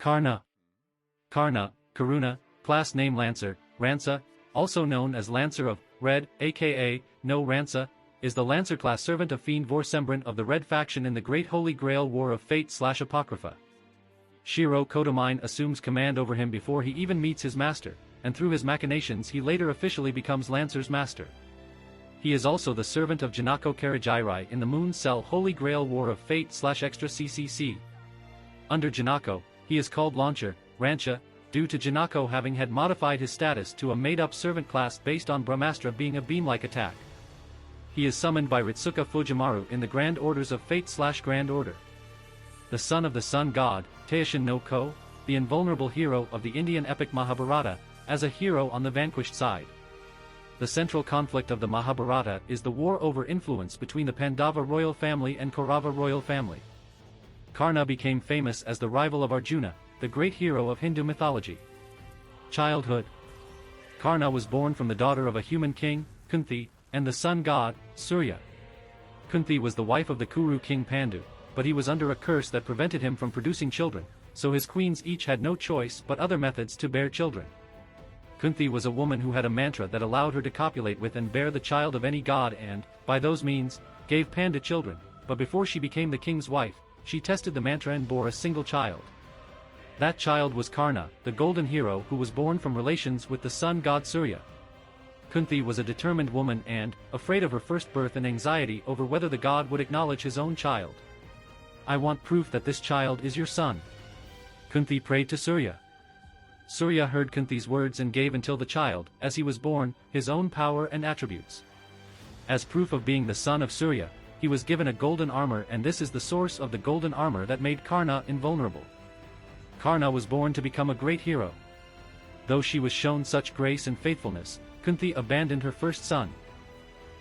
Karna. Karna, Karuna, class name Lancer, Ransa, also known as Lancer of Red, aka No Ransa, is the Lancer class servant of Fiend Vorsembrant of the Red faction in the Great Holy Grail War of Fate/Apocrypha. Shiro Kodomine assumes command over him before he even meets his master, and through his machinations he later officially becomes Lancer's master. He is also the servant of Janako Karajirai in the Moon Cell Holy Grail War of Fate/Extra CCC. Under Janako, he is called Launcher, Rancha, due to Janako having had modified his status to a made-up servant class based on Brahmastra being a beam-like attack. He is summoned by Ritsuka Fujimaru in the Grand Orders of Fate/Grand Order. The son of the Sun God, Kaioshin no Ko, the invulnerable hero of the Indian epic Mahabharata, as a hero on the vanquished side. The central conflict of the Mahabharata is the war over influence between the Pandava royal family and Kaurava royal family. Karna became famous as the rival of Arjuna, the great hero of Hindu mythology. Childhood. Karna was born from the daughter of a human king, Kunti, and the sun god, Surya. Kunti was the wife of the Kuru king Pandu, but he was under a curse that prevented him from producing children, so his queens each had no choice but other methods to bear children. Kunti was a woman who had a mantra that allowed her to copulate with and bear the child of any god and, by those means, gave Panda children, but before she became the king's wife, she tested the mantra and bore a single child. That child was Karna, the golden hero who was born from relations with the sun god Surya. Kunti was a determined woman and, afraid of her first birth and anxiety over whether the god would acknowledge his own child. "I want proof that this child is your son." Kunti prayed to Surya. Surya heard Kunti's words and gave until the child, as he was born, his own power and attributes. As proof of being the son of Surya, he was given a golden armor, and this is the source of the golden armor that made Karna invulnerable. Karna was born to become a great hero. Though she was shown such grace and faithfulness, Kunti abandoned her first son.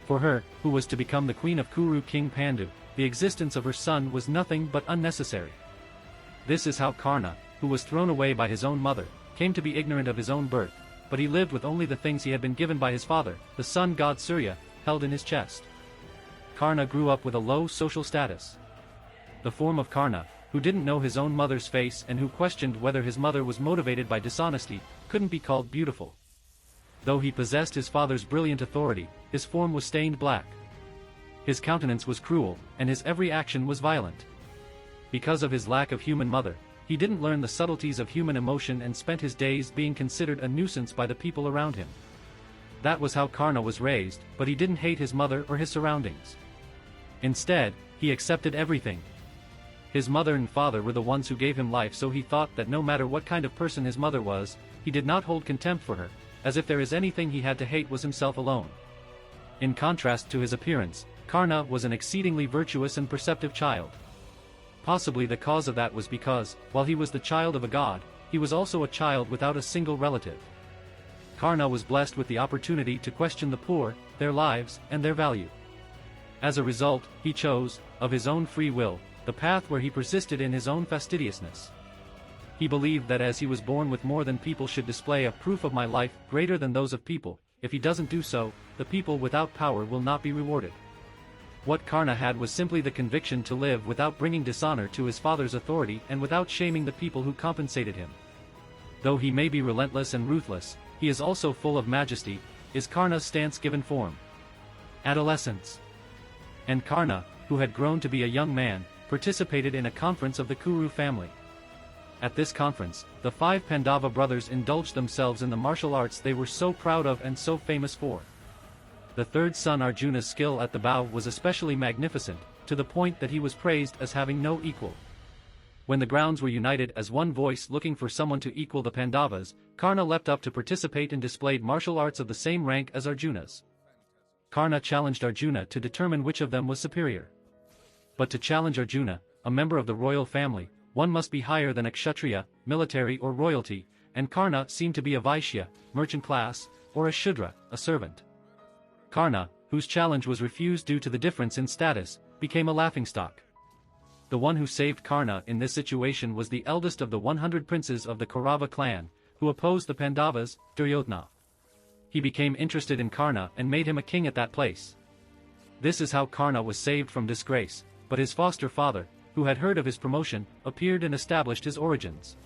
For her, who was to become the queen of Kuru King Pandu, the existence of her son was nothing but unnecessary. This is how Karna, who was thrown away by his own mother, came to be ignorant of his own birth, but he lived with only the things he had been given by his father, the sun god Surya, held in his chest. Karna grew up with a low social status. The form of Karna, who didn't know his own mother's face and who questioned whether his mother was motivated by dishonesty, couldn't be called beautiful. Though he possessed his father's brilliant authority, his form was stained black. His countenance was cruel, and his every action was violent. Because of his lack of human mother, he didn't learn the subtleties of human emotion and spent his days being considered a nuisance by the people around him. That was how Karna was raised, but he didn't hate his mother or his surroundings. Instead, he accepted everything. His mother and father were the ones who gave him life, so he thought that no matter what kind of person his mother was, he did not hold contempt for her, as if there is anything he had to hate was himself alone. In contrast to his appearance, Karna was an exceedingly virtuous and perceptive child. Possibly the cause of that was because, while he was the child of a god, he was also a child without a single relative. Karna was blessed with the opportunity to question the poor, their lives, and their value. As a result, he chose, of his own free will, the path where he persisted in his own fastidiousness. He believed that as he was born with more than people should display a proof of my life greater than those of people. If he doesn't do so, the people without power will not be rewarded. What Karna had was simply the conviction to live without bringing dishonor to his father's authority and without shaming the people who compensated him. Though he may be relentless and ruthless, he is also full of majesty, is Karna's stance given form. Adolescence. And Karna, who had grown to be a young man, participated in a conference of the Kuru family. At this conference, the 5 Pandava brothers indulged themselves in the martial arts they were so proud of and so famous for. The third son Arjuna's skill at the bow was especially magnificent, to the point that he was praised as having no equal. When the grounds were united as one voice looking for someone to equal the Pandavas, Karna leapt up to participate and displayed martial arts of the same rank as Arjuna's. Karna challenged Arjuna to determine which of them was superior. But to challenge Arjuna, a member of the royal family, one must be higher than a kshatriya, military or royalty, and Karna seemed to be a Vaishya, merchant class, or a Shudra, a servant. Karna, whose challenge was refused due to the difference in status, became a laughingstock. The one who saved Karna in this situation was the eldest of the 100 princes of the Kaurava clan, who opposed the Pandavas, Duryodhana. He became interested in Karna and made him a king at that place. This is how Karna was saved from disgrace, but his foster father, who had heard of his promotion, appeared and established his origins.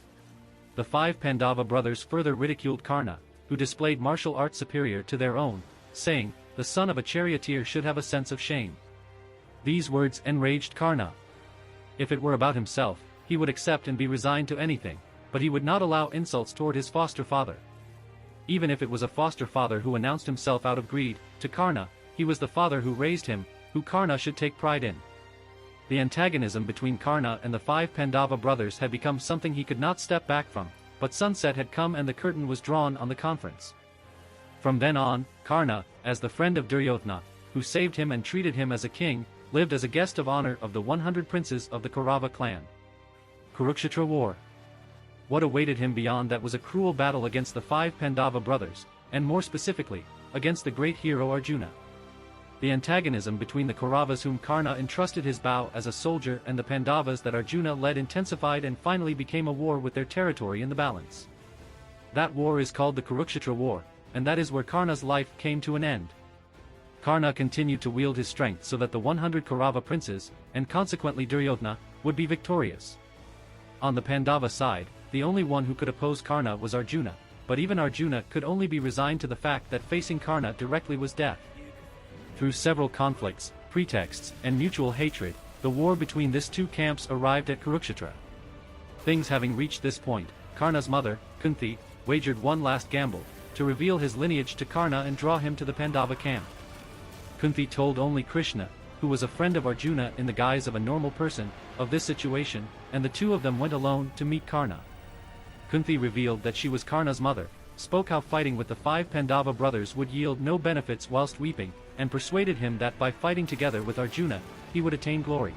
the 5 Pandava brothers further ridiculed Karna, who displayed martial arts superior to their own, saying, "The son of a charioteer should have a sense of shame." These words enraged Karna. If it were about himself, he would accept and be resigned to anything, but he would not allow insults toward his foster father. Even if it was a foster father who announced himself out of greed, to Karna, he was the father who raised him, who Karna should take pride in. The antagonism between Karna and the 5 Pandava brothers had become something he could not step back from, but sunset had come and the curtain was drawn on the conference. From then on, Karna, as the friend of Duryodhana, who saved him and treated him as a king, lived as a guest of honor of the 100 princes of the Kaurava clan. Kurukshetra War. What awaited him beyond that was a cruel battle against the 5 Pandava brothers, and more specifically, against the great hero Arjuna. The antagonism between the Kauravas whom Karna entrusted his bow as a soldier and the Pandavas that Arjuna led intensified and finally became a war with their territory in the balance. That war is called the Kurukshetra War, and that is where Karna's life came to an end. Karna continued to wield his strength so that the 100 Kaurava princes, and consequently Duryodhana, would be victorious. On the Pandava side, the only one who could oppose Karna was Arjuna, but even Arjuna could only be resigned to the fact that facing Karna directly was death. Through several conflicts, pretexts, and mutual hatred, the war between these two camps arrived at Kurukshetra. Things having reached this point, Karna's mother, Kunti, wagered one last gamble, to reveal his lineage to Karna and draw him to the Pandava camp. Kunti told only Krishna, who was a friend of Arjuna in the guise of a normal person, of this situation, and the two of them went alone to meet Karna. Kunti revealed that she was Karna's mother, spoke how fighting with the 5 Pandava brothers would yield no benefits whilst weeping, and persuaded him that by fighting together with Arjuna, he would attain glory.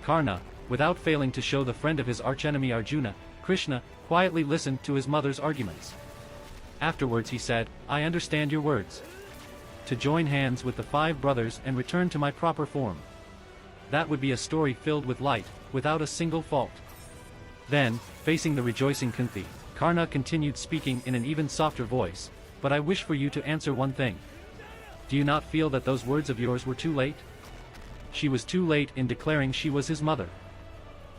Karna, without failing to show the friend of his archenemy Arjuna, Krishna, quietly listened to his mother's arguments. Afterwards he said, "I understand your words. To join hands with the 5 brothers and return to my proper form. That would be a story filled with light, without a single fault." Then, facing the rejoicing Kunti, Karna continued speaking in an even softer voice, "But I wish for you to answer one thing. Do you not feel that those words of yours were too late? She was too late in declaring she was his mother.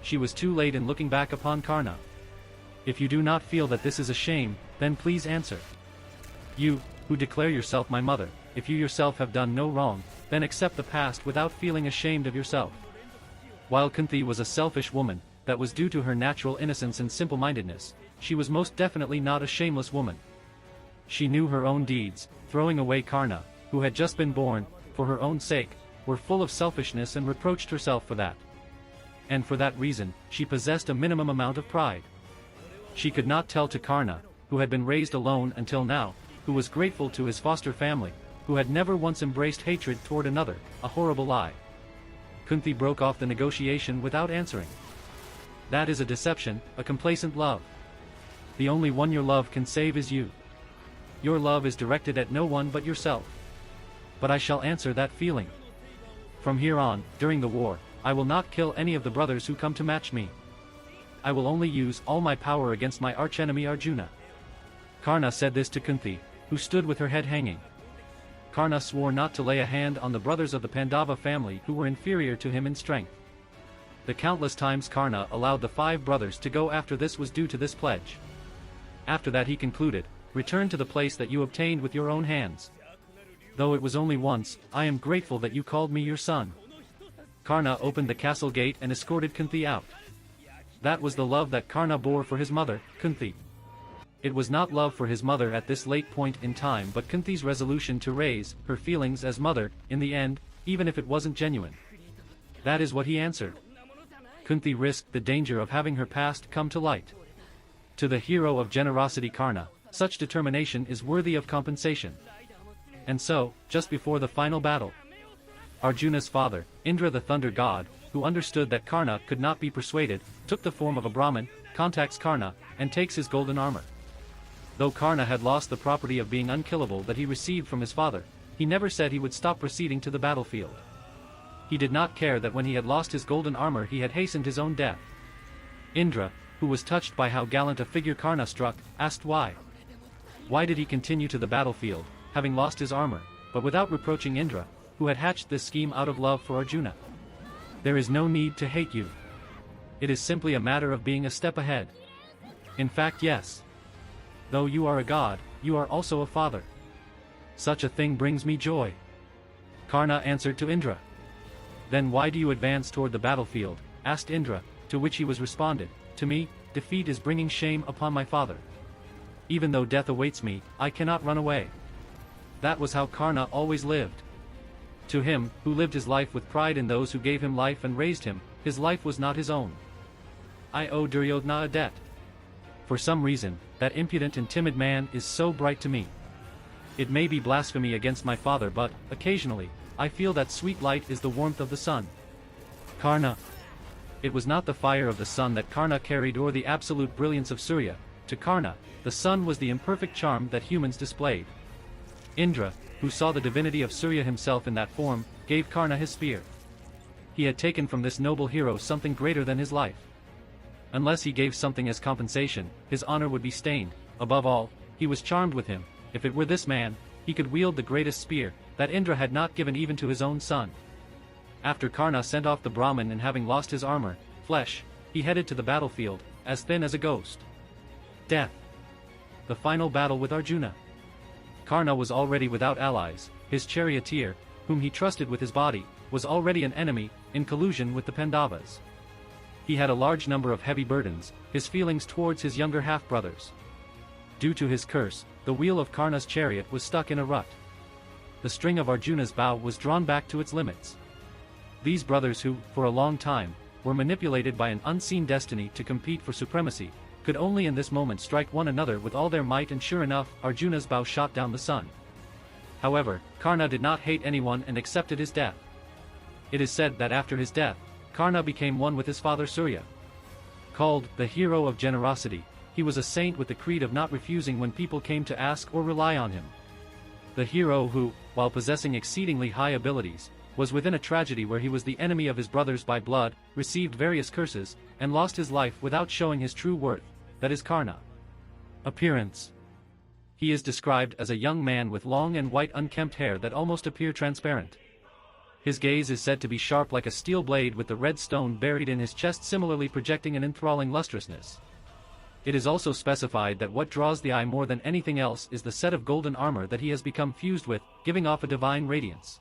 She was too late in looking back upon Karna. If you do not feel that this is a shame, then please answer. You, who declare yourself my mother, if you yourself have done no wrong, then accept the past without feeling ashamed of yourself." While Kunti was a selfish woman, that was due to her natural innocence and simple-mindedness, she was most definitely not a shameless woman. She knew her own deeds, throwing away Karna, who had just been born, for her own sake, were full of selfishness and reproached herself for that. And for that reason, she possessed a minimum amount of pride. She could not tell to Karna, who had been raised alone until now, who was grateful to his foster family, who had never once embraced hatred toward another, a horrible lie. Kunti broke off the negotiation without answering. That is a deception, a complacent love. The only one your love can save is you. Your love is directed at no one but yourself. But I shall answer that feeling. From here on, during the war, I will not kill any of the brothers who come to match me. I will only use all my power against my archenemy Arjuna." Karna said this to Kunti, who stood with her head hanging. Karna swore not to lay a hand on the brothers of the Pandava family who were inferior to him in strength. The countless times Karna allowed the 5 brothers to go after this was due to this pledge. After that he concluded, "Return to the place that you obtained with your own hands. Though it was only once, I am grateful that you called me your son." Karna opened the castle gate and escorted Kunti out. That was the love that Karna bore for his mother, Kunti. It was not love for his mother at this late point in time but Kunti's resolution to raise her feelings as mother, in the end, even if it wasn't genuine. That is what he answered. Kunti risked the danger of having her past come to light. To the hero of generosity Karna, such determination is worthy of compensation. And so, just before the final battle, Arjuna's father, Indra the thunder god, who understood that Karna could not be persuaded, took the form of a Brahmin, contacts Karna, and takes his golden armor. Though Karna had lost the property of being unkillable that he received from his father, he never said he would stop proceeding to the battlefield. He did not care that when he had lost his golden armor he had hastened his own death. Indra, who was touched by how gallant a figure Karna struck, asked why. Why did he continue to the battlefield, having lost his armor, but without reproaching Indra, who had hatched this scheme out of love for Arjuna? There is no need to hate you. It is simply a matter of being a step ahead. In fact, yes. Though you are a god, you are also a father. Such a thing brings me joy. Karna answered to Indra. Then why do you advance toward the battlefield? Asked Indra, to which he was responded, to me, defeat is bringing shame upon my father. Even though death awaits me, I cannot run away. That was how Karna always lived. To him, who lived his life with pride in those who gave him life and raised him, his life was not his own. I owe Duryodhana a debt. For some reason, that impudent and timid man is so bright to me. It may be blasphemy against my father, but, occasionally, I feel that sweet light is the warmth of the sun. Karna. It was not the fire of the sun that Karna carried or the absolute brilliance of Surya. To Karna, the sun was the imperfect charm that humans displayed. Indra, who saw the divinity of Surya himself in that form, gave Karna his spear. He had taken from this noble hero something greater than his life. Unless he gave something as compensation, his honor would be stained. Above all, he was charmed with him. If it were this man, he could wield the greatest spear that Indra had not given even to his own son. After Karna sent off the Brahmin and having lost his armor, flesh, he headed to the battlefield, as thin as a ghost. Death. The final battle with Arjuna. Karna was already without allies. His charioteer, whom he trusted with his body, was already an enemy, in collusion with the Pandavas. He had a large number of heavy burdens, his feelings towards his younger half-brothers. Due to his curse, the wheel of Karna's chariot was stuck in a rut. The string of Arjuna's bow was drawn back to its limits. These brothers who, for a long time, were manipulated by an unseen destiny to compete for supremacy, could only in this moment strike one another with all their might, and sure enough, Arjuna's bow shot down the sun. However, Karna did not hate anyone and accepted his death. It is said that after his death, Karna became one with his father Surya. Called the hero of generosity, he was a saint with the creed of not refusing when people came to ask or rely on him. The hero who, while possessing exceedingly high abilities, was within a tragedy where he was the enemy of his brothers by blood, received various curses, and lost his life without showing his true worth, that is Karna. Appearance. He is described as a young man with long and white unkempt hair that almost appear transparent. His gaze is said to be sharp like a steel blade, with the red stone buried in his chest similarly projecting an enthralling lustrousness. It is also specified that what draws the eye more than anything else is the set of golden armor that he has become fused with, giving off a divine radiance.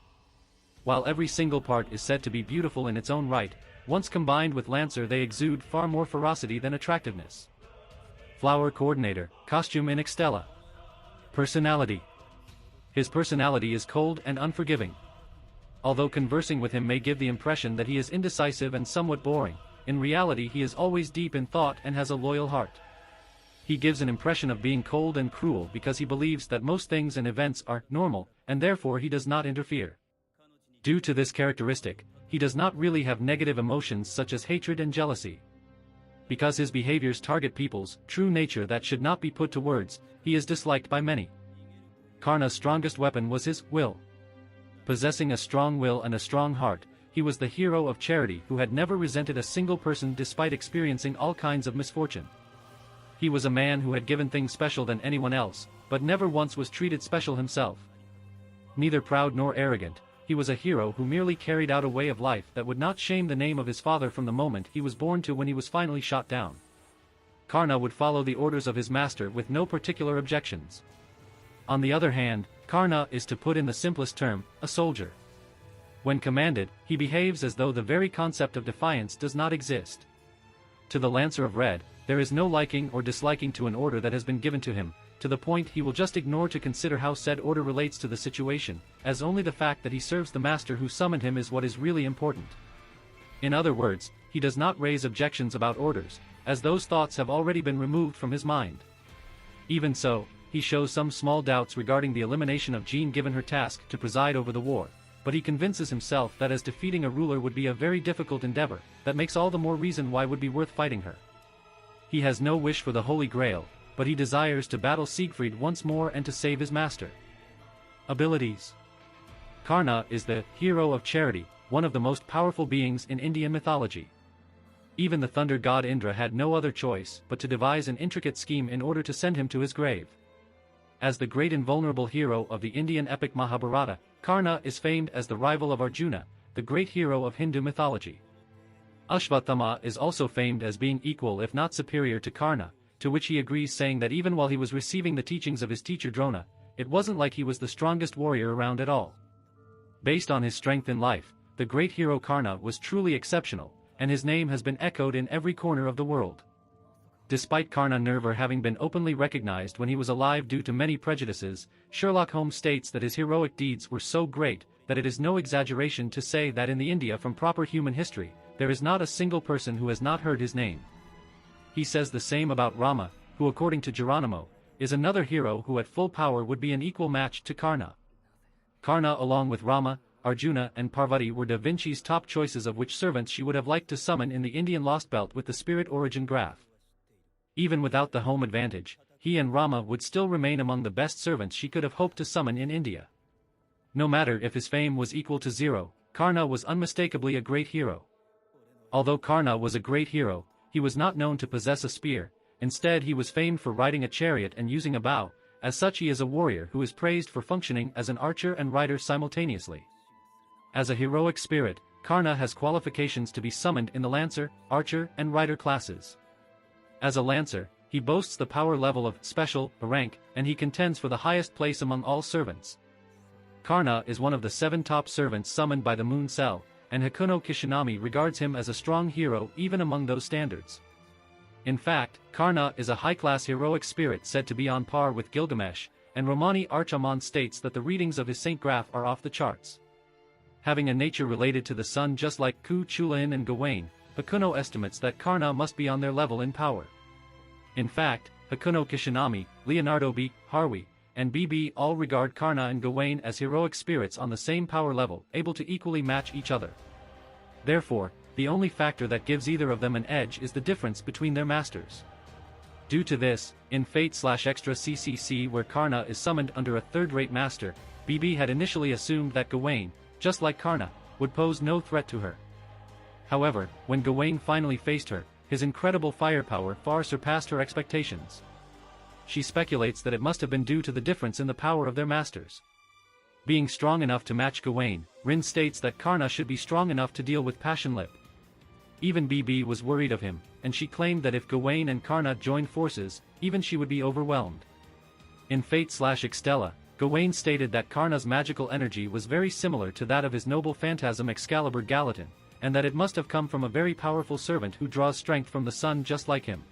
While every single part is said to be beautiful in its own right, once combined with Lancer they exude far more ferocity than attractiveness. Flower coordinator, costume in Extella. Personality. His personality is cold and unforgiving. Although conversing with him may give the impression that he is indecisive and somewhat boring, in reality he is always deep in thought and has a loyal heart. He gives an impression of being cold and cruel because he believes that most things and events are normal, and therefore he does not interfere. Due to this characteristic, he does not really have negative emotions such as hatred and jealousy. Because his behaviors target people's true nature that should not be put to words, he is disliked by many. Karna's strongest weapon was his will. Possessing a strong will and a strong heart, he was the hero of charity who had never resented a single person despite experiencing all kinds of misfortune. He was a man who had given things special than anyone else, but never once was treated special himself. Neither proud nor arrogant, he was a hero who merely carried out a way of life that would not shame the name of his father from the moment he was born to when he was finally shot down. Karna would follow the orders of his master with no particular objections. On the other hand, Karna is, to put in the simplest term, a soldier. When commanded, he behaves as though the very concept of defiance does not exist. To the Lancer of Red, there is no liking or disliking to an order that has been given to him, to the point he will just ignore to consider how said order relates to the situation, as only the fact that he serves the master who summoned him is what is really important. In other words, he does not raise objections about orders, as those thoughts have already been removed from his mind. Even so, he shows some small doubts regarding the elimination of Jean given her task to preside over the war, but he convinces himself that as defeating a ruler would be a very difficult endeavor, that makes all the more reason why it would be worth fighting her. He has no wish for the Holy Grail, but he desires to battle Siegfried once more and to save his master. Abilities. Karna is the hero of charity, one of the most powerful beings in Indian mythology. Even the thunder god Indra had no other choice but to devise an intricate scheme in order to send him to his grave. As the great invulnerable hero of the Indian epic Mahabharata, Karna is famed as the rival of Arjuna, the great hero of Hindu mythology. Ashvathama is also famed as being equal if not superior to Karna. to which he agrees, saying that even while he was receiving the teachings of his teacher Drona, it wasn't like he was the strongest warrior around at all. Based on his strength in life, the great hero Karna was truly exceptional, and his name has been echoed in every corner of the world. Despite Karna never having been openly recognized when he was alive due to many prejudices, Sherlock Holmes states that his heroic deeds were so great that it is no exaggeration to say that in the India from proper human history, there is not a single person who has not heard his name. He says the same about Rama, who according to Geronimo, is another hero who at full power would be an equal match to Karna. Karna along with Rama, Arjuna and Parvati were Da Vinci's top choices of which servants she would have liked to summon in the Indian Lost Belt with the spirit origin graph. Even without the home advantage, he and Rama would still remain among the best servants she could have hoped to summon in India. No matter if his fame was equal to zero, Karna was unmistakably a great hero. Although Karna was a great hero, he was not known to possess a spear. Instead he was famed for riding a chariot and using a bow. As such he is a warrior who is praised for functioning as an archer and rider simultaneously. As a heroic spirit, Karna has qualifications to be summoned in the Lancer, Archer and Rider classes. As a Lancer, he boasts the power level of Special, a rank, and he contends for the highest place among all servants. Karna is one of the 7 top servants summoned by the Moon Cell, and Hakuno Kishinami regards him as a strong hero even among those standards. In fact, Karna is a high-class heroic spirit said to be on par with Gilgamesh, and Romani Archaman states that the readings of his Saint Graph are off the charts. Having a nature related to the sun just like Ku Chulain and Gawain, Hakuno estimates that Karna must be on their level in power. In fact, Hakuno Kishinami, Leonardo B. Harvey, and B.B. all regard Karna and Gawain as heroic spirits on the same power level, able to equally match each other. Therefore, the only factor that gives either of them an edge is the difference between their masters. Due to this, in Fate/Extra CCC where Karna is summoned under a third-rate master, BB had initially assumed that Gawain, just like Karna, would pose no threat to her. However, when Gawain finally faced her, his incredible firepower far surpassed her expectations. She speculates that it must have been due to the difference in the power of their masters. Being strong enough to match Gawain, Rin states that Karna should be strong enough to deal with Passion Lip. Even BB was worried of him, and she claimed that if Gawain and Karna joined forces, even she would be overwhelmed. In Fate/Extella, Gawain stated that Karna's magical energy was very similar to that of his noble phantasm Excalibur Gallatin, and that it must have come from a very powerful servant who draws strength from the sun just like him.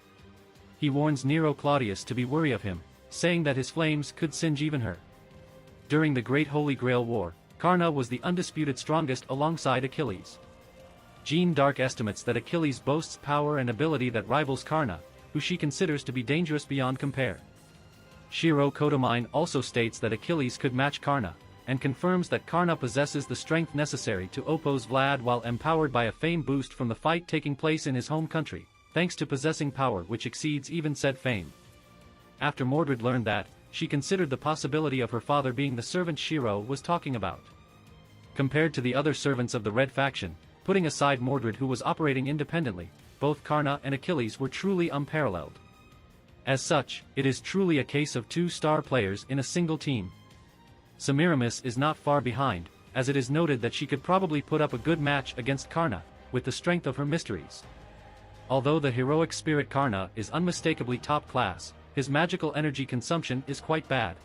He warns Nero Claudius to be wary of him, saying that his flames could singe even her. During the Great Holy Grail War, Karna was the undisputed strongest alongside Achilles. Jeanne d'Arc estimates that Achilles boasts power and ability that rivals Karna, who she considers to be dangerous beyond compare. Shiro Kodomine also states that Achilles could match Karna, and confirms that Karna possesses the strength necessary to oppose Vlad while empowered by a fame boost from the fight taking place in his home country, thanks to possessing power which exceeds even said fame. After Mordred learned that, she considered the possibility of her father being the servant Shiro was talking about. Compared to the other servants of the Red faction, putting aside Mordred who was operating independently, both Karna and Achilles were truly unparalleled. As such, it is truly a case of 2 star players in a single team. Semiramis is not far behind, as it is noted that she could probably put up a good match against Karna, with the strength of her mysteries. Although the heroic spirit Karna is unmistakably top class, his magical energy consumption is quite bad.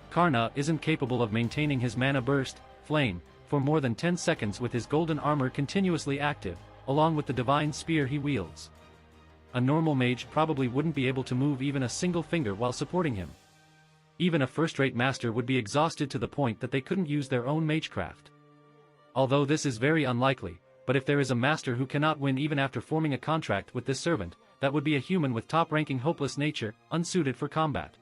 Karna isn't capable of maintaining his mana burst, flame, for more than 10 seconds with his golden armor continuously active, along with the divine spear he wields. A normal mage probably wouldn't be able to move even a single finger while supporting him. Even a first-rate master would be exhausted to the point that they couldn't use their own magecraft. Although this is very unlikely, but if there is a master who cannot win even after forming a contract with this servant, that would be a human with top-ranking hopeless nature, unsuited for combat.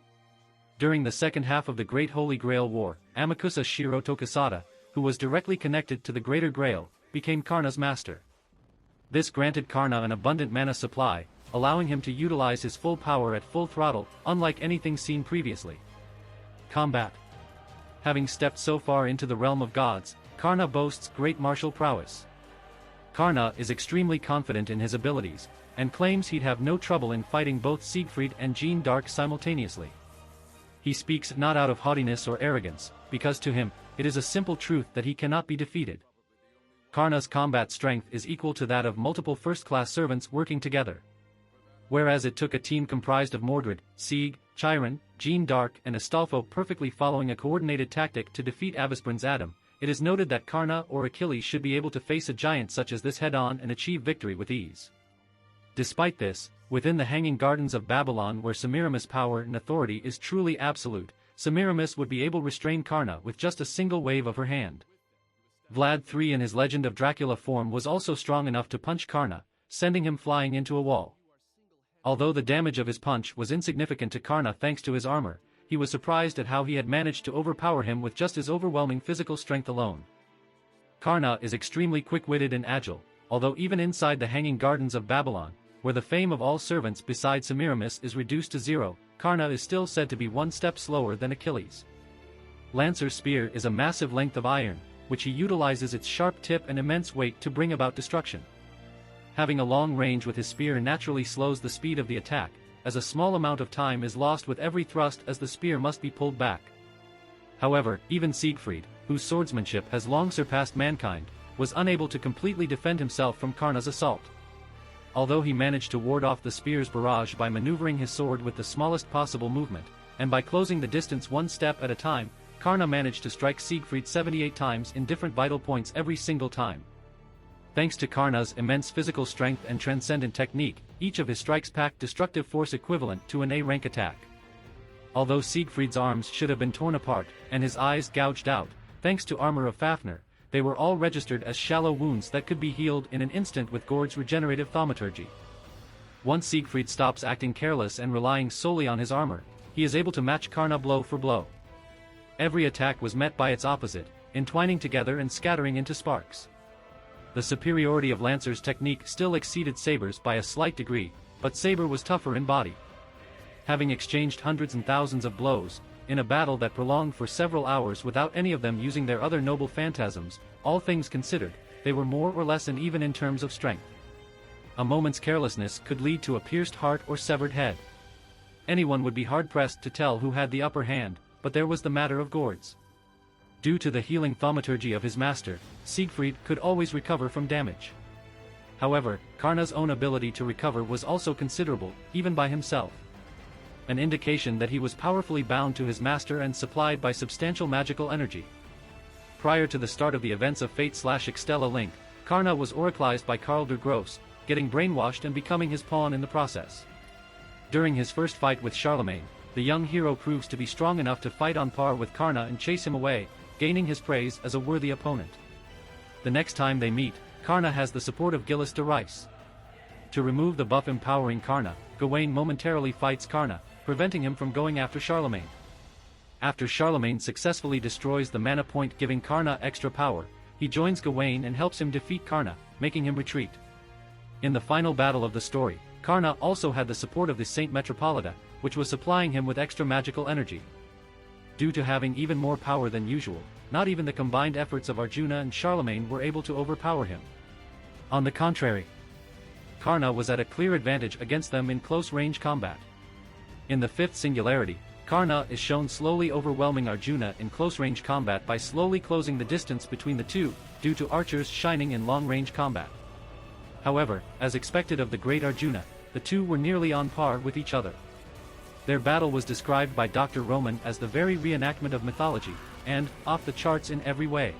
During the second half of the Great Holy Grail War, Amakusa Shiro Tokisada, who was directly connected to the Greater Grail, became Karna's master. This granted Karna an abundant mana supply, allowing him to utilize his full power at full throttle, unlike anything seen previously. Combat. Having stepped so far into the realm of gods, Karna boasts great martial prowess. Karna is extremely confident in his abilities, and claims he'd have no trouble in fighting both Siegfried and Jeanne d'Arc simultaneously. He speaks not out of haughtiness or arrogance, because to him, it is a simple truth that he cannot be defeated. Karna's combat strength is equal to that of multiple first-class servants working together. Whereas it took a team comprised of Mordred, Sieg, Chiron, Jean d'Arc and Astolfo perfectly following a coordinated tactic to defeat Avasprins Adam, it is noted that Karna or Achilles should be able to face a giant such as this head-on and achieve victory with ease. Despite this, within the Hanging Gardens of Babylon where Semiramis' power and authority is truly absolute, Semiramis would be able to restrain Karna with just a single wave of her hand. Vlad III in his Legend of Dracula form was also strong enough to punch Karna, sending him flying into a wall. Although the damage of his punch was insignificant to Karna thanks to his armor, he was surprised at how he had managed to overpower him with just his overwhelming physical strength alone. Karna is extremely quick-witted and agile, although even inside the Hanging Gardens of Babylon, where the fame of all servants besides Semiramis is reduced to zero, Karna is still said to be one step slower than Achilles. Lancer's spear is a massive length of iron, which he utilizes its sharp tip and immense weight to bring about destruction. Having a long range with his spear naturally slows the speed of the attack, as a small amount of time is lost with every thrust as the spear must be pulled back. However, even Siegfried, whose swordsmanship has long surpassed mankind, was unable to completely defend himself from Karna's assault. Although he managed to ward off the spear's barrage by maneuvering his sword with the smallest possible movement, and by closing the distance one step at a time, Karna managed to strike Siegfried 78 times in different vital points every single time. Thanks to Karna's immense physical strength and transcendent technique, each of his strikes packed destructive force equivalent to an A-rank attack. Although Siegfried's arms should have been torn apart, and his eyes gouged out, thanks to armor of Fafnir, they were all registered as shallow wounds that could be healed in an instant with Gord's regenerative thaumaturgy. Once Siegfried stops acting careless and relying solely on his armor, he is able to match Karna blow for blow. Every attack was met by its opposite, entwining together and scattering into sparks. The superiority of Lancer's technique still exceeded Saber's by a slight degree, but Saber was tougher in body. Having exchanged hundreds and thousands of blows, in a battle that prolonged for several hours without any of them using their other noble phantasms, all things considered, they were more or less even in terms of strength. A moment's carelessness could lead to a pierced heart or severed head. Anyone would be hard-pressed to tell who had the upper hand, but there was the matter of Gord's. Due to the healing thaumaturgy of his master, Siegfried could always recover from damage. However, Karna's own ability to recover was also considerable, even by himself. An indication that he was powerfully bound to his master and supplied by substantial magical energy. Prior to the start of the events of Fate/Extella Link, Karna was oraclized by Karl der Grosse, getting brainwashed and becoming his pawn in the process. During his first fight with Charlemagne, the young hero proves to be strong enough to fight on par with Karna and chase him away, gaining his praise as a worthy opponent. The next time they meet, Karna has the support of Gilles de Rais. To remove the buff empowering Karna, Gawain momentarily fights Karna, preventing him from going after Charlemagne. After Charlemagne successfully destroys the mana point giving Karna extra power, he joins Gawain and helps him defeat Karna, making him retreat. In the final battle of the story, Karna also had the support of the Saint Metropolita, which was supplying him with extra magical energy. Due to having even more power than usual, not even the combined efforts of Arjuna and Charlemagne were able to overpower him. On the contrary, Karna was at a clear advantage against them in close-range combat. In the fifth singularity, Karna is shown slowly overwhelming Arjuna in close-range combat by slowly closing the distance between the two, due to archers shining in long-range combat. However, as expected of the great Arjuna, the two were nearly on par with each other. Their battle was described by Dr. Roman as the very reenactment of mythology, and, off the charts in every way.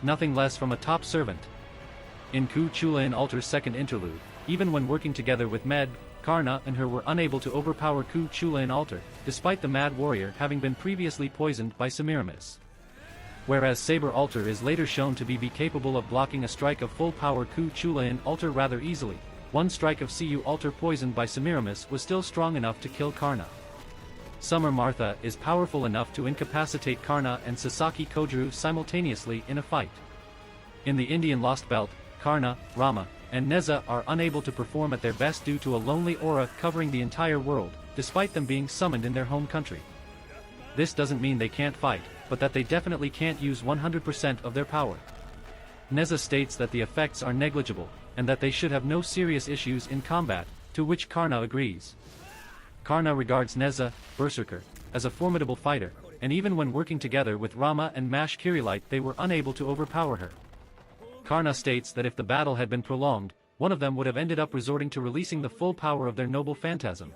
Nothing less from a top servant. In Ku Chula in Alter's second interlude, even when working together with Med, Karna and her were unable to overpower Ku Chula in Alter, despite the Mad Warrior having been previously poisoned by Semiramis. Whereas Saber Alter is later shown to be capable of blocking a strike of full power Ku Chula in Alter rather easily, one strike of Cu Alter poisoned by Semiramis was still strong enough to kill Karna. Summer Martha is powerful enough to incapacitate Karna and Sasaki Kojiru simultaneously in a fight. In the Indian Lost Belt, Karna, Rama, and Neza are unable to perform at their best due to a lonely aura covering the entire world, despite them being summoned in their home country. This doesn't mean they can't fight, but that they definitely can't use 100% of their power. Neza states that the effects are negligible, and that they should have no serious issues in combat, to which Karna agrees. Karna regards Neza, Berserker, as a formidable fighter, and even when working together with Rama and Mash Kirilite they were unable to overpower her. Karna states that if the battle had been prolonged, one of them would have ended up resorting to releasing the full power of their noble phantasm.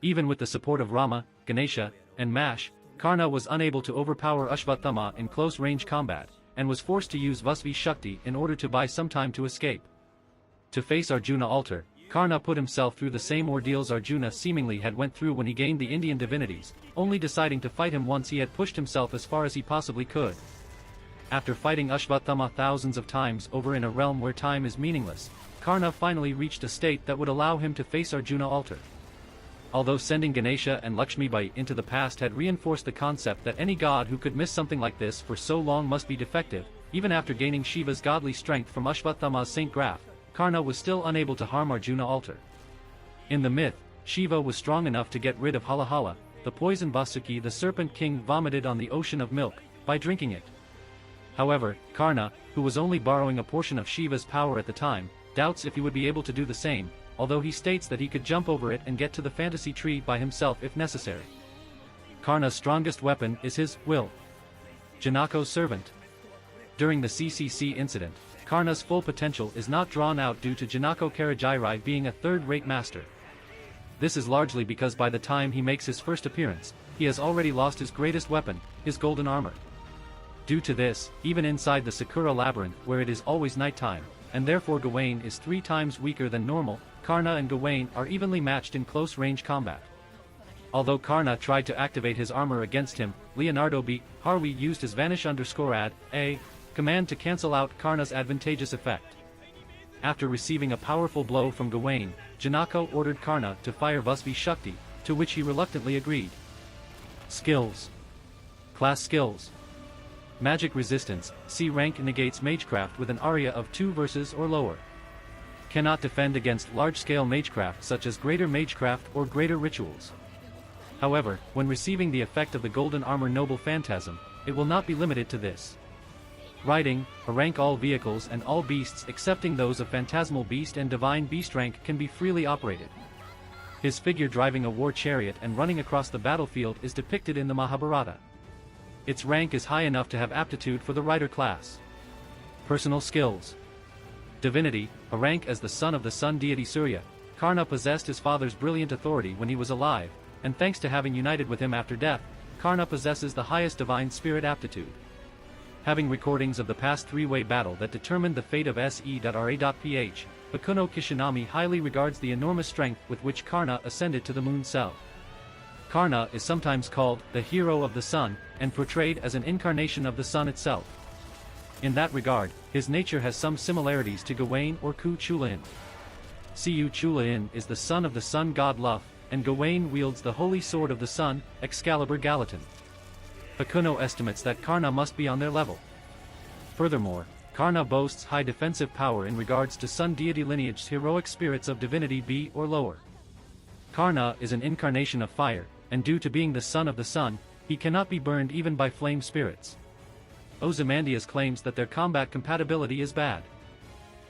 Even with the support of Rama, Ganesha, and Mash, Karna was unable to overpower Ashvatthama in close-range combat, and was forced to use Vasvi Shakti in order to buy some time to escape. To face Arjuna altar, Karna put himself through the same ordeals Arjuna seemingly had went through when he gained the Indian divinities, only deciding to fight him once he had pushed himself as far as he possibly could. After fighting Ashvatthama thousands of times over in a realm where time is meaningless, Karna finally reached a state that would allow him to face Arjuna altar. Although sending Ganesha and Lakshmibai into the past had reinforced the concept that any god who could miss something like this for so long must be defective, even after gaining Shiva's godly strength from Ashvatthama's Saint Graph, Karna was still unable to harm Arjuna altar. In the myth, Shiva was strong enough to get rid of Halahala, the poison Vasuki the Serpent King vomited on the ocean of milk, by drinking it. However, Karna, who was only borrowing a portion of Shiva's power at the time, doubts if he would be able to do the same, although he states that he could jump over it and get to the fantasy tree by himself if necessary. Karna's strongest weapon is his will. Janako's servant. During the CCC incident, Karna's full potential is not drawn out due to Janako Karajirai being a third-rate master. This is largely because by the time he makes his first appearance, he has already lost his greatest weapon, his golden armor. Due to this, even inside the Sakura labyrinth where it is always nighttime, and therefore Gawain is 3 times weaker than normal, Karna and Gawain are evenly matched in close-range combat. Although Karna tried to activate his armor against him, Leonardo B. Harvey used his vanish_add command to cancel out Karna's advantageous effect. After receiving a powerful blow from Gawain, Janako ordered Karna to fire Vasvi Shakti, to which he reluctantly agreed. Skills. Class skills. Magic resistance, C rank negates magecraft with an aria of 2 verses or lower. Cannot defend against large-scale magecraft such as greater magecraft or greater rituals. However, when receiving the effect of the golden armor noble phantasm, it will not be limited to this. Riding, a rank all vehicles and all beasts excepting those of phantasmal beast and divine beast rank can be freely operated. His figure driving a war chariot and running across the battlefield is depicted in the Mahabharata. Its rank is high enough to have aptitude for the rider class. Personal skills. Divinity, a rank as the son of the sun deity Surya, Karna possessed his father's brilliant authority when he was alive, and thanks to having united with him after death, Karna possesses the highest divine spirit aptitude. Having recordings of the past 3-way battle that determined the fate of se.ra.ph, Bakuno Kishinami highly regards the enormous strength with which Karna ascended to the moon cell. Karna is sometimes called the hero of the sun, and portrayed as an incarnation of the sun itself. In that regard, his nature has some similarities to Gawain or Ku Chulain. Siu Chulain is the son of the sun god Lugh, and Gawain wields the holy sword of the sun, Excalibur Gallatin. Bakuno estimates that Karna must be on their level. Furthermore, Karna boasts high defensive power in regards to sun deity lineage's heroic spirits of divinity B or lower. Karna is an incarnation of fire, and due to being the son of the sun, he cannot be burned even by flame spirits. Ozymandias claims that their combat compatibility is bad.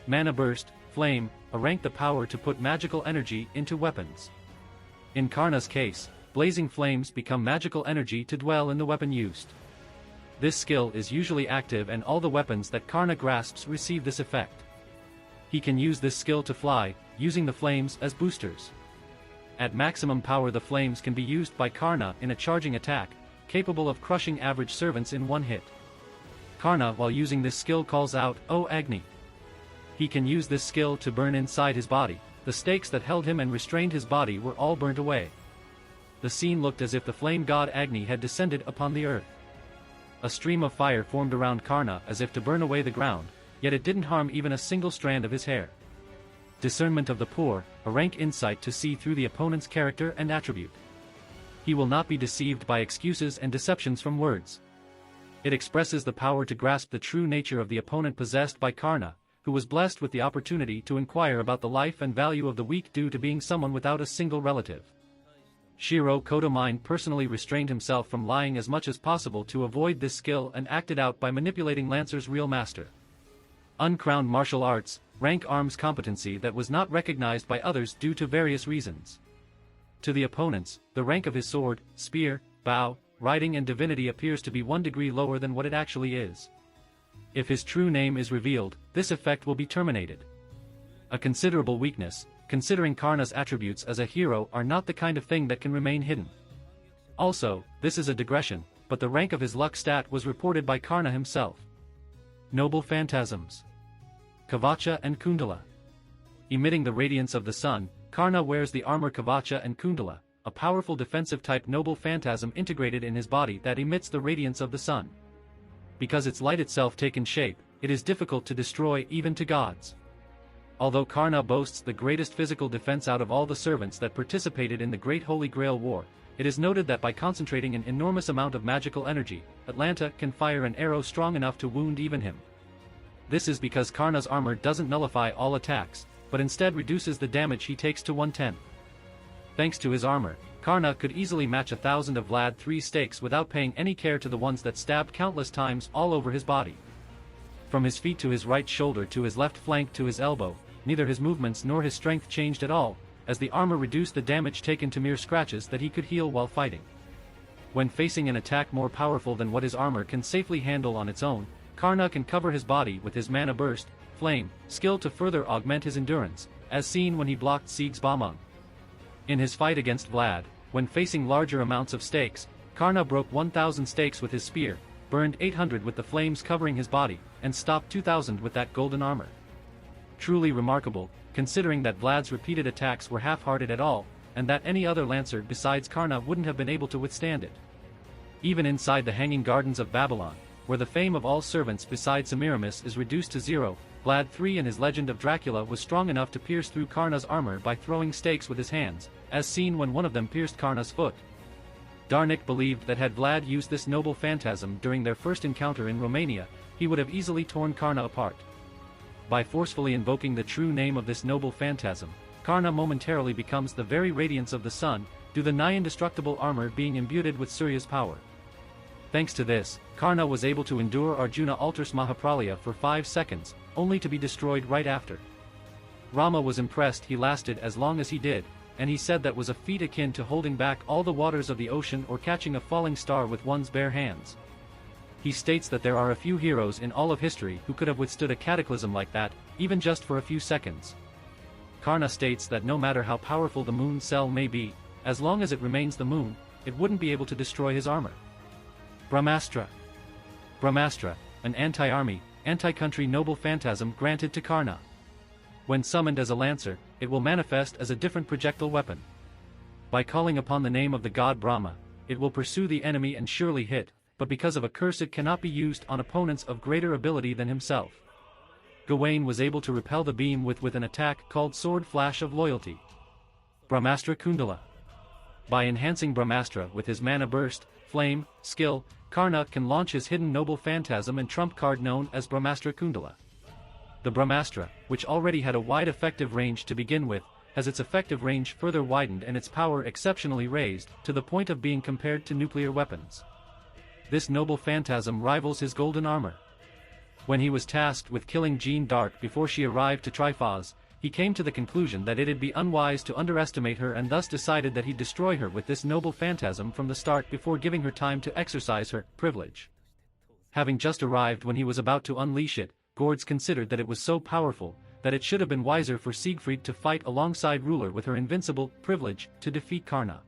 Mana Burst, Flame, rank the power to put magical energy into weapons. In Karna's case, blazing flames become magical energy to dwell in the weapon used. This skill is usually active and all the weapons that Karna grasps receive this effect. He can use this skill to fly, using the flames as boosters. At maximum power the flames can be used by Karna in a charging attack, capable of crushing average servants in one hit. Karna while using this skill calls out, "O Agni!" He can use this skill to burn inside his body. The stakes that held him and restrained his body were all burnt away. The scene looked as if the flame god Agni had descended upon the earth. A stream of fire formed around Karna as if to burn away the ground, yet it didn't harm even a single strand of his hair. Discernment of the poor, a rank insight to see through the opponent's character and attribute. He will not be deceived by excuses and deceptions from words. It expresses the power to grasp the true nature of the opponent possessed by Karna, who was blessed with the opportunity to inquire about the life and value of the weak due to being someone without a single relative. Shiro Kotomine personally restrained himself from lying as much as possible to avoid this skill and acted out by manipulating Lancer's real master. Uncrowned martial arts, rank arms competency that was not recognized by others due to various reasons. To the opponents, the rank of his sword, spear, bow, riding and divinity appears to be 1 degree lower than what it actually is. If his true name is revealed, this effect will be terminated. A considerable weakness, considering Karna's attributes as a hero are not the kind of thing that can remain hidden. Also, this is a digression, but the rank of his luck stat was reported by Karna himself. Noble Phantasms. Kavacha and Kundala. Emitting the radiance of the sun, Karna wears the armor Kavacha and Kundala, a powerful defensive type noble phantasm integrated in his body that emits the radiance of the sun. Because its light itself taken shape, it is difficult to destroy even to gods. Although Karna boasts the greatest physical defense out of all the servants that participated in the Great Holy Grail War, it is noted that by concentrating an enormous amount of magical energy, Atlanta can fire an arrow strong enough to wound even him. This is because Karna's armor doesn't nullify all attacks, but instead reduces the damage he takes to 1/10. Thanks to his armor, Karna could easily match 1,000 of Vlad III's stakes without paying any care to the ones that stabbed countless times all over his body. From his feet to his right shoulder to his left flank to his elbow, neither his movements nor his strength changed at all, as the armor reduced the damage taken to mere scratches that he could heal while fighting. When facing an attack more powerful than what his armor can safely handle on its own, Karna can cover his body with his mana burst, flame, skill to further augment his endurance, as seen when he blocked Sieg's Bombang. In his fight against Vlad, when facing larger amounts of stakes, Karna broke 1,000 stakes with his spear, burned 800 with the flames covering his body, and stopped 2,000 with that golden armor. Truly remarkable, considering that Vlad's repeated attacks were half-hearted at all, and that any other lancer besides Karna wouldn't have been able to withstand it. Even inside the Hanging Gardens of Babylon, where the fame of all servants besides Semiramis is reduced to zero, Vlad III in his Legend of Dracula was strong enough to pierce through Karna's armor by throwing stakes with his hands, as seen when one of them pierced Karna's foot. Darnik believed that had Vlad used this noble phantasm during their first encounter in Romania, he would have easily torn Karna apart. By forcefully invoking the true name of this noble phantasm, Karna momentarily becomes the very radiance of the sun, due to the nigh-indestructible armor being imbued with Surya's power. Thanks to this, Karna was able to endure Arjuna Altars Mahapralaya for 5 seconds, only to be destroyed right after. Rama was impressed he lasted as long as he did, and he said that was a feat akin to holding back all the waters of the ocean or catching a falling star with one's bare hands. He states that there are a few heroes in all of history who could have withstood a cataclysm like that, even just for a few seconds. Karna states that no matter how powerful the moon cell may be, as long as it remains the moon, it wouldn't be able to destroy his armor. Brahmastra. Brahmastra, an anti-army, anti-country noble phantasm granted to Karna. When summoned as a lancer, it will manifest as a different projectile weapon. By calling upon the name of the god Brahma, it will pursue the enemy and surely hit, but because of a curse it cannot be used on opponents of greater ability than himself. Gawain was able to repel the beam with an attack called Sword Flash of Loyalty. Brahmastra Kundala. By enhancing Brahmastra with his mana burst, flame, skill, Karna can launch his hidden noble phantasm and trump card known as Brahmastra Kundala. The Brahmastra, which already had a wide effective range to begin with, has its effective range further widened and its power exceptionally raised, to the point of being compared to nuclear weapons. This noble phantasm rivals his golden armor. When he was tasked with killing Jeanne d'Arc before she arrived to Trifaz, he came to the conclusion that it'd be unwise to underestimate her and thus decided that he'd destroy her with this noble phantasm from the start before giving her time to exercise her privilege. Having just arrived when he was about to unleash it, Gords considered that it was so powerful, that it should have been wiser for Siegfried to fight alongside Ruler with her invincible privilege to defeat Karna.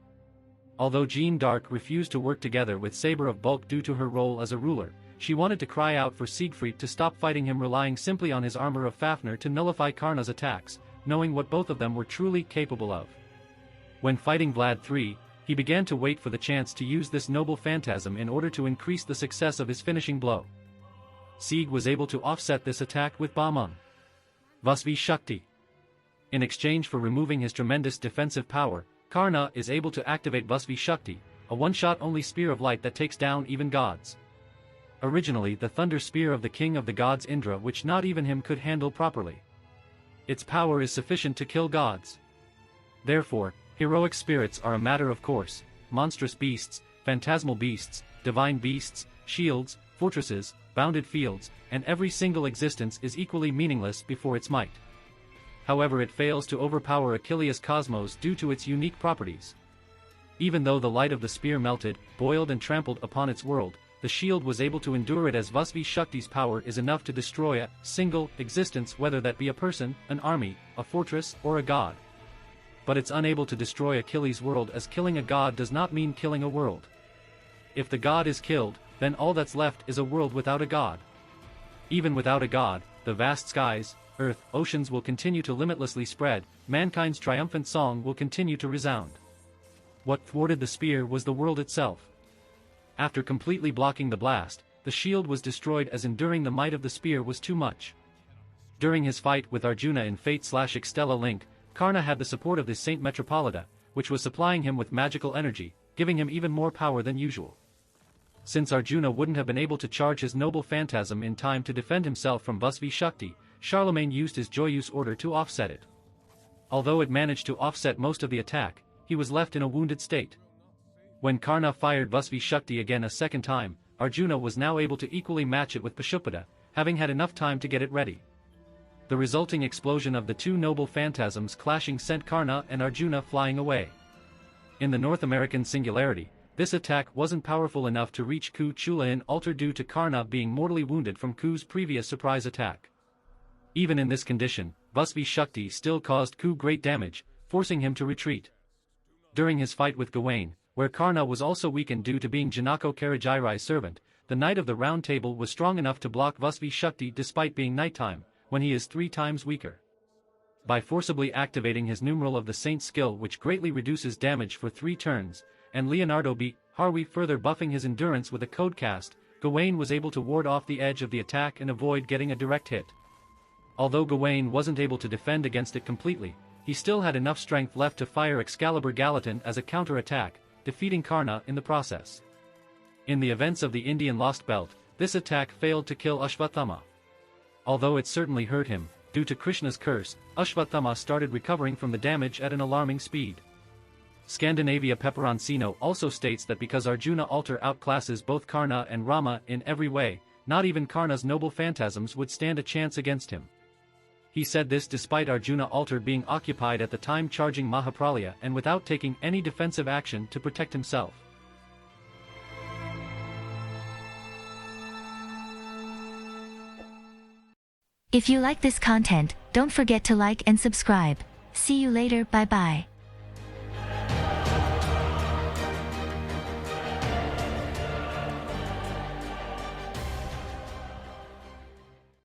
Although Jeanne d'Arc refused to work together with Saber of Bulk due to her role as a ruler, she wanted to cry out for Siegfried to stop fighting him, relying simply on his armor of Fafnir to nullify Karna's attacks, knowing what both of them were truly capable of. When fighting Vlad III, he began to wait for the chance to use this noble phantasm in order to increase the success of his finishing blow. Sieg was able to offset this attack with Bombang. Vasvi Shakti. In exchange for removing his tremendous defensive power, Karna is able to activate Vasvi Shakti, a one-shot only spear of light that takes down even gods. Originally the thunder spear of the king of the gods Indra, which not even him could handle properly. Its power is sufficient to kill gods. Therefore, heroic spirits are a matter of course, monstrous beasts, phantasmal beasts, divine beasts, shields, fortresses, bounded fields, and every single existence is equally meaningless before its might. However, it fails to overpower Achilles Cosmos due to its unique properties. Even though the light of the spear melted, boiled and trampled upon its world, the shield was able to endure it as Vasvi Shakti's power is enough to destroy a single existence, whether that be a person, an army, a fortress, or a god. But it's unable to destroy Achilles' world, as killing a god does not mean killing a world. If the god is killed, then all that's left is a world without a god. Even without a god, the vast skies, earth, oceans will continue to limitlessly spread, mankind's triumphant song will continue to resound. What thwarted the spear was the world itself. After completely blocking the blast, the shield was destroyed, as enduring the might of the spear was too much. During his fight with Arjuna in Fate/Extella Link, Karna had the support of the Saint Metropolita, which was supplying him with magical energy, giving him even more power than usual. Since Arjuna wouldn't have been able to charge his noble phantasm in time to defend himself from Vasvi Shakti, Charlemagne used his Joyeuse order to offset it. Although it managed to offset most of the attack, he was left in a wounded state. When Karna fired Vasvi Shakti again a second time, Arjuna was now able to equally match it with Pashupada, having had enough time to get it ready. The resulting explosion of the two noble phantasms clashing sent Karna and Arjuna flying away. In the North American singularity, this attack wasn't powerful enough to reach Ku Chula in altar due to Karna being mortally wounded from Ku's previous surprise attack. Even in this condition, Vasvi Shakti still caused Ku great damage, forcing him to retreat. During his fight with Gawain, where Karna was also weakened due to being Janako Karajirai's servant, the Knight of the Round Table was strong enough to block Vasvi Shakti despite being nighttime, when he is 3 times weaker. By forcibly activating his numeral of the Saint's skill, which greatly reduces damage for 3 turns, and Leonardo beat Harwi, further buffing his endurance with a code cast, Gawain was able to ward off the edge of the attack and avoid getting a direct hit. Although Gawain wasn't able to defend against it completely, he still had enough strength left to fire Excalibur Gallatin as a counter-attack, defeating Karna in the process. In the events of the Indian Lost Belt, this attack failed to kill Ashvathama. Although it certainly hurt him, due to Krishna's curse, Ashvathama started recovering from the damage at an alarming speed. Scandinavia Peperoncino also states that because Arjuna altar outclasses both Karna and Rama in every way, not even Karna's noble phantasms would stand a chance against him. He said this despite Arjuna altar being occupied at the time charging Mahapralaya and without taking any defensive action to protect himself. If you like this content, don't forget to like and subscribe. See you later, bye bye.